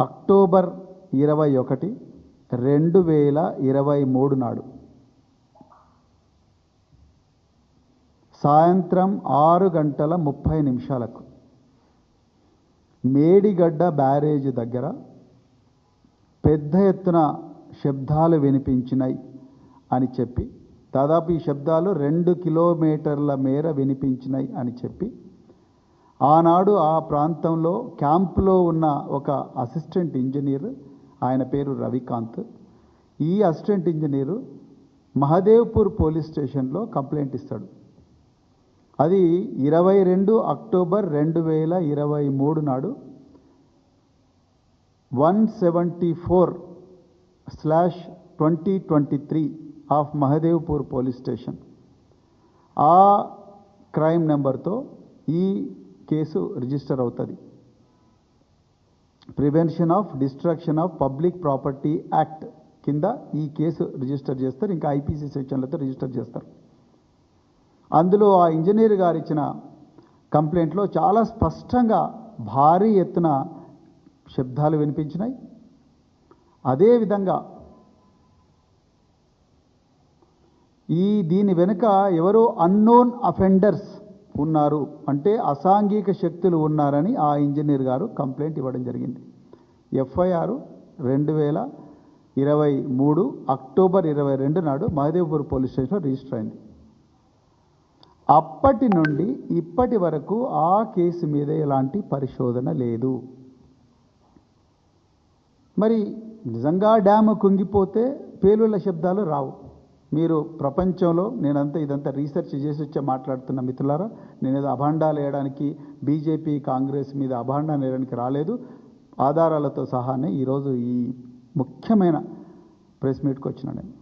October 21, 2023 నాడు సాయంత్రం 6:30 Medigadda barrage దగ్గర పెద్ద ఎత్తున శబ్దాలు వినిపించినాయి అని చెప్పి, దాదాపు ఈ శబ్దాలు 2 కిలోమీటర్ల మేర వినిపించినాయి అని చెప్పి, ఆనాడు ఆ ప్రాంతంలో క్యాంపులో ఉన్న ఒక అసిస్టెంట్ ఇంజనీర్, ఆయన పేరు రవికాంత్, ఈ అసిస్టెంట్ ఇంజనీరు మహదేవ్పూర్ పోలీస్ స్టేషన్లో కంప్లైంట్ ఇస్తాడు. అది 22 అక్టోబర్ 2023 నాడు 174/2023 ఆఫ్ మహదేవ్పూర్ పోలీస్ స్టేషన్. ఆ క్రైమ్ నెంబర్తో ఈ కేసు రిజిస్టర్ అవుతుంది. Prevention of destruction of public property act కింద ఈ కేసు రిజిస్టర్ చేస్తారు. ఇంకా ఐపీసీ సెక్షన్లతో రిజిస్టర్ చేస్తారు. అందులో ఆ ఇంజనీర్ గారు ఇచ్చిన కంప్లైంట్లో చాలా స్పష్టంగా భారీ ఎత్తున శబ్దాలు వినిపించినాయి. అదేవిధంగా దీని వెనుక ఎవరో అన్నోన్ అఫెండర్స్ ఉన్నారు, అంటే అసాంఘిక శక్తులు ఉన్నారని ఆ ఇంజనీర్ గారు కంప్లైంట్ ఇవ్వడం జరిగింది. ఎఫ్ఐఆర్ 2023 అక్టోబర్ 22 నాడు మహదేవ్పూర్ పోలీస్ స్టేషన్లో రిజిస్టర్ అయింది. అప్పటి నుండి ఇప్పటి వరకు ఆ కేసు మీద ఎలాంటి పరిశోధన లేదు. మరి నిజంగా డ్యాము కుంగిపోతే పేలుళ్ల శబ్దాలు రావు. మీరు ప్రపంచంలో ఇదంతా రీసెర్చ్ చేసి వచ్చే మాట్లాడుతున్న మిత్రులారా, నేనేదో అభాండాలు వేయడానికి, బీజేపీ కాంగ్రెస్ మీద అభాండాలు వేయడానికి రాలేదు. ఆధారాలతో సహానే ఈరోజు ఈ ముఖ్యమైన ప్రెస్ మీట్కి వచ్చిన నేను.